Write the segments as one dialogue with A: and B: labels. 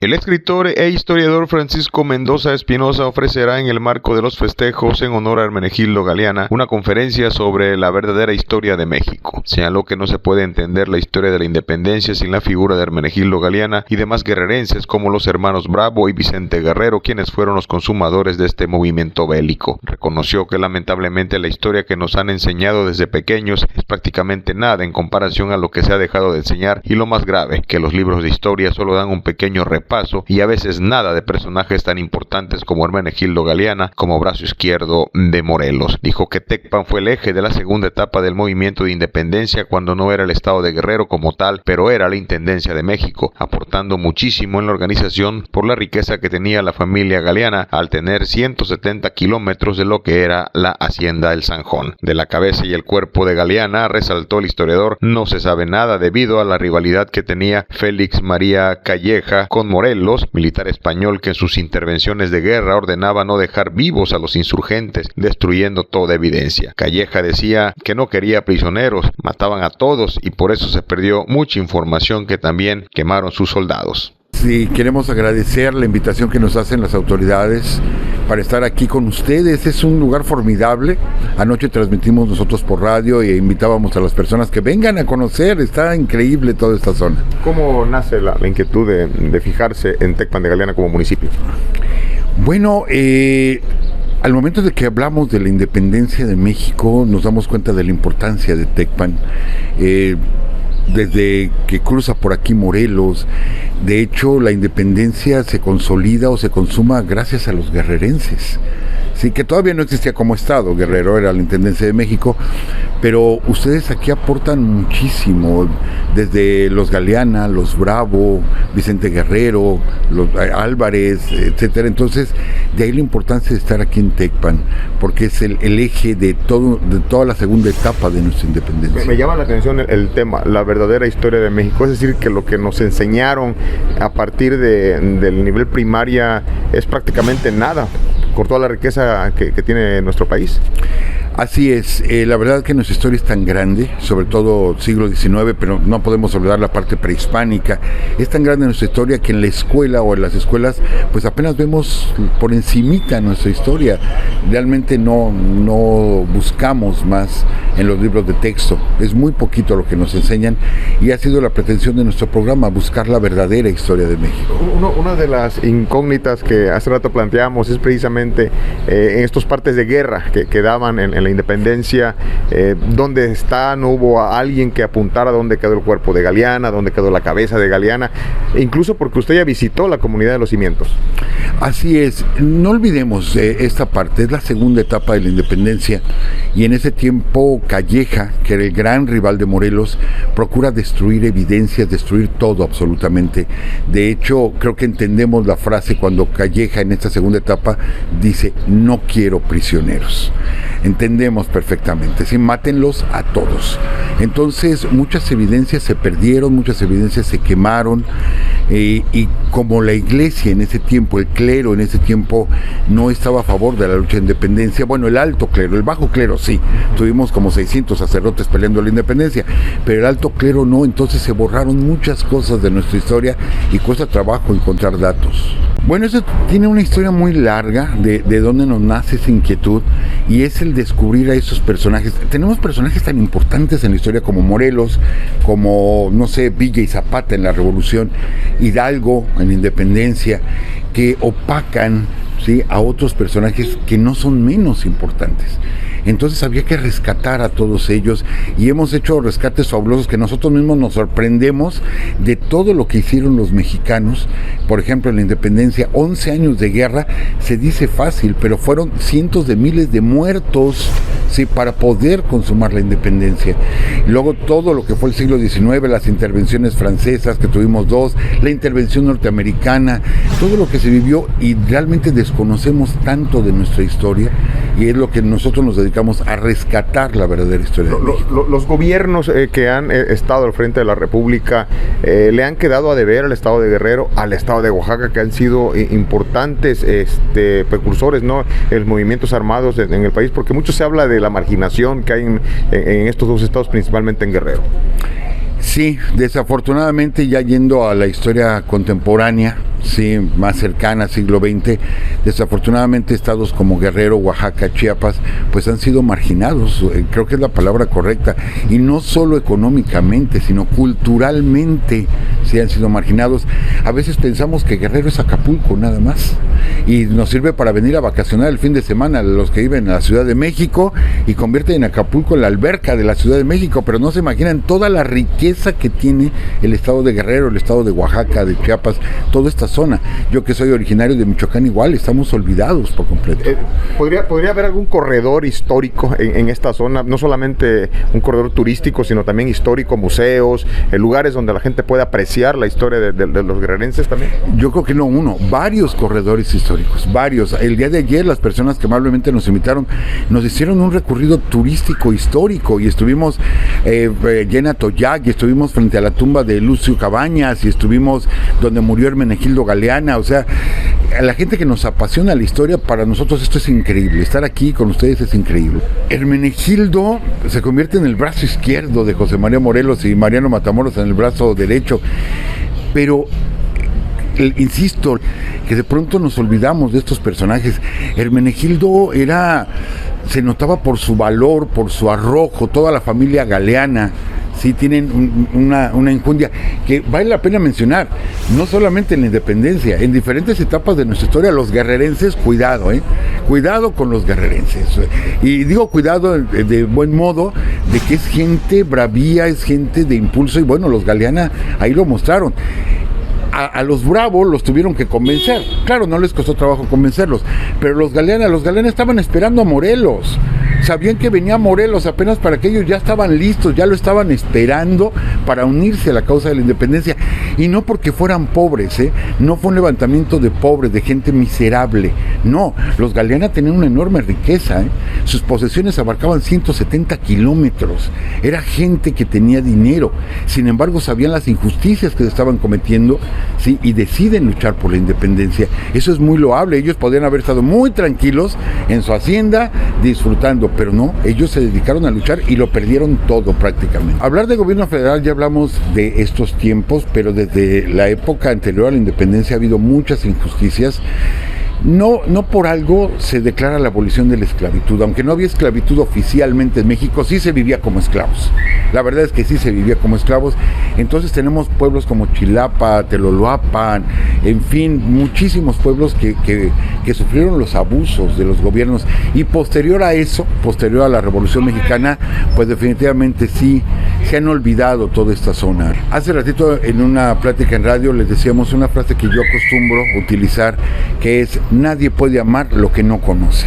A: El escritor e historiador Francisco Mendoza Espinosa ofrecerá en el marco de los festejos en honor a Hermenegildo Galiana una conferencia sobre la verdadera historia de México. Señaló que no se puede entender la historia de la independencia sin la figura de Hermenegildo Galiana y demás guerrerenses como los hermanos Bravo y Vicente Guerrero, quienes fueron los consumadores de este movimiento bélico. Reconoció que lamentablemente la historia que nos han enseñado desde pequeños es prácticamente nada en comparación a lo que se ha dejado de enseñar, y lo más grave, que los libros de historia solo dan un pequeño repaso y a veces nada de personajes tan importantes como Hermenegildo Galiana como brazo izquierdo de Morelos. Dijo que Tecpan fue el eje de la segunda etapa del movimiento de independencia cuando no era el estado de Guerrero como tal, pero era la Intendencia de México, aportando muchísimo en la organización por la riqueza que tenía la familia Galiana al tener 170 kilómetros de lo que era la hacienda El Zanjón. De la cabeza y el cuerpo de Galiana, resaltó el historiador, no se sabe nada debido a la rivalidad que tenía Félix María Calleja con Morelos, militar español que en sus intervenciones de guerra ordenaba no dejar vivos a los insurgentes, destruyendo toda evidencia. Calleja decía que no quería prisioneros, mataban a todos y por eso se perdió mucha información que también quemaron sus soldados.
B: Sí, queremos agradecer la invitación que nos hacen las autoridades para estar aquí con ustedes. Es un lugar formidable. Anoche transmitimos nosotros por radio e invitábamos a las personas que vengan a conocer. Está increíble toda esta zona.
A: ¿Cómo nace la inquietud de fijarse en Tecpan de Galiana como municipio?
B: Bueno, al momento de que hablamos de la independencia de México, nos damos cuenta de la importancia de Tecpan. Desde que cruza por aquí Morelos, de hecho la independencia se consolida o se consuma gracias a los guerrerenses. Sí, que todavía no existía como estado, Guerrero era la Intendencia de México, pero ustedes aquí aportan muchísimo, desde los Galiana, los Bravo, Vicente Guerrero, los Álvarez, etcétera. Entonces, de ahí la importancia de estar aquí en Tecpan, porque es el eje de toda la segunda etapa de nuestra independencia.
A: Me llama la atención el tema, la verdadera historia de México, es decir, que lo que nos enseñaron a partir del nivel primaria es prácticamente nada, por toda la riqueza que tiene nuestro país.
B: Así es, la verdad que nuestra historia es tan grande, sobre todo siglo XIX, pero no podemos olvidar la parte prehispánica. Es tan grande nuestra historia que en la escuela o en las escuelas pues apenas vemos por encimita nuestra historia. Realmente no buscamos más en los libros de texto. Es muy poquito lo que nos enseñan y ha sido la pretensión de nuestro programa, buscar la verdadera historia de México.
A: Una de las incógnitas que hace rato planteamos es precisamente en estos partes de guerra que daban en la independencia, dónde está, no hubo a alguien que apuntara dónde quedó el cuerpo de Galiana, dónde quedó la cabeza de Galiana, incluso porque usted ya visitó la comunidad de Los Cimientos.
B: Así es, no olvidemos esta parte, es la segunda etapa de la independencia y en ese tiempo Calleja, que era el gran rival de Morelos, procura destruir evidencias, destruir todo absolutamente. De hecho, creo que entendemos la frase cuando Calleja en esta segunda etapa dice, no quiero prisioneros. Entendemos perfectamente, sí, mátenlos a todos. Entonces muchas evidencias se perdieron, muchas evidencias se quemaron y como la iglesia en ese tiempo, el clero en ese tiempo no estaba a favor de la lucha de independencia, bueno, el alto clero, el bajo clero sí, tuvimos como 600 sacerdotes peleando la independencia, pero el alto clero no, entonces se borraron muchas cosas de nuestra historia y cuesta trabajo encontrar datos. Bueno, eso tiene una historia muy larga de dónde nos nace esa inquietud y es el descubrir a esos personajes. Tenemos personajes tan importantes en la historia como Morelos, como, no sé, Villa y Zapata en la Revolución, Hidalgo en la Independencia, que opacan, ¿sí?, a otros personajes que no son menos importantes. Entonces había que rescatar a todos ellos y hemos hecho rescates fabulosos que nosotros mismos nos sorprendemos de todo lo que hicieron los mexicanos. Por ejemplo, en la independencia, 11 años de guerra, se dice fácil, pero fueron cientos de miles de muertos, sí, para poder consumar la independencia. Luego todo lo que fue el siglo XIX, las intervenciones francesas, que tuvimos 2, la intervención norteamericana, todo lo que se vivió y realmente desconocemos tanto de nuestra historia y es lo que nosotros nos dedicamos a rescatar la verdadera historia de México.
A: Los gobiernos que han estado al frente de la República le han quedado a deber al estado de Guerrero, al estado de Oaxaca, que han sido importantes precursores, ¿no?, en los movimientos armados en el país, porque mucho se habla de la marginación que hay en estos dos estados, principalmente en Guerrero.
B: Sí, desafortunadamente, ya yendo a la historia contemporánea, sí, más cercana, siglo XX, desafortunadamente estados como Guerrero, Oaxaca, Chiapas, pues han sido marginados, creo que es la palabra correcta, y no solo económicamente, sino culturalmente, sí han sido marginados. A veces pensamos que Guerrero es Acapulco nada más, y nos sirve para venir a vacacionar el fin de semana los que viven en la Ciudad de México, y convierten en Acapulco la alberca de la Ciudad de México, pero no se imaginan toda la riqueza que tiene el estado de Guerrero, el estado de Oaxaca, de Chiapas, toda esta zona. Yo que soy originario de Michoacán, igual estamos olvidados por completo.
C: ¿Podría haber algún corredor histórico en esta zona? No solamente un corredor turístico, sino también histórico, museos, lugares donde la gente pueda apreciar la historia de los guerrerenses también.
B: Yo creo que no uno, varios corredores históricos, varios. El día de ayer las personas que amablemente nos invitaron nos hicieron un recorrido turístico histórico y estuvimos en Atoyac, y estuvimos frente a la tumba de Lucio Cabañas, y estuvimos donde murió Hermenegildo Galeana. O sea, a la gente que nos apasiona la historia, para nosotros esto es increíble, estar aquí con ustedes es increíble. Hermenegildo se convierte en el brazo izquierdo de José María Morelos y Mariano Matamoros en el brazo derecho, pero insisto, que de pronto nos olvidamos de estos personajes. Hermenegildo se notaba por su valor, por su arrojo, toda la familia Galeana, sí tienen una enjundia que vale la pena mencionar, no solamente en la independencia, en diferentes etapas de nuestra historia, los guerrerenses, cuidado con los guerrerenses, y digo cuidado de buen modo, de que es gente bravía, es gente de impulso, y bueno, los Galeana ahí lo mostraron. A los bravos los tuvieron que convencer. Claro, no les costó trabajo convencerlos, pero los Galeana estaban esperando a Morelos. Sabían que venía Morelos apenas para que ellos ya estaban listos, ya lo estaban esperando para unirse a la causa de la independencia. Y no porque fueran pobres, no fue un levantamiento de pobres, de gente miserable. No, los Galeana tenían una enorme riqueza. Sus posesiones abarcaban 170 kilómetros. Era gente que tenía dinero. Sin embargo, sabían las injusticias que se estaban cometiendo, ¿sí? Y deciden luchar por la independencia. Eso es muy loable. Ellos podrían haber estado muy tranquilos en su hacienda, disfrutando, pero no, ellos se dedicaron a luchar y lo perdieron todo prácticamente. Hablar de gobierno federal, ya hablamos de estos tiempos, pero desde la época anterior a la independencia ha habido muchas injusticias. No por algo se declara la abolición de la esclavitud, aunque no había esclavitud oficialmente en México, sí se vivía como esclavos. La verdad es que sí se vivía como esclavos. Entonces tenemos pueblos como Chilapa, Teloloapan, en fin, muchísimos pueblos que sufrieron los abusos de los gobiernos. Y posterior a eso, posterior a la Revolución Mexicana, pues definitivamente sí se han olvidado toda esta zona. Hace ratito en una plática en radio les decíamos una frase que yo acostumbro utilizar, que es: nadie puede amar lo que no conoce.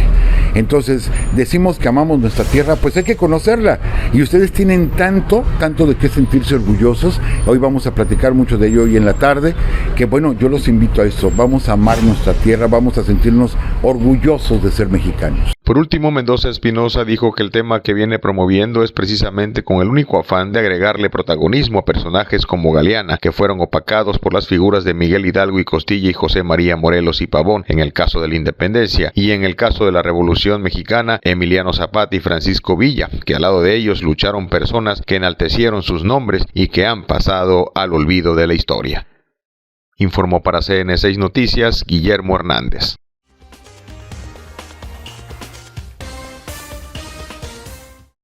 B: Entonces, decimos que amamos nuestra tierra, pues hay que conocerla. Y ustedes tienen tanto de qué sentirse orgullosos. Hoy vamos a platicar mucho de ello hoy en la tarde, que bueno, yo los invito a eso. Vamos a amar nuestra tierra, vamos a sentirnos orgullosos de ser mexicanos.
A: Por último, Mendoza Espinosa dijo que el tema que viene promoviendo es precisamente con el único afán de agregarle protagonismo a personajes como Galeana, que fueron opacados por las figuras de Miguel Hidalgo y Costilla y José María Morelos y Pavón en el caso de la independencia, y en el caso de la Revolución Mexicana, Emiliano Zapata y Francisco Villa, que al lado de ellos lucharon personas que enaltecieron sus nombres y que han pasado al olvido de la historia. Informó para CN6 Noticias Guillermo Hernández.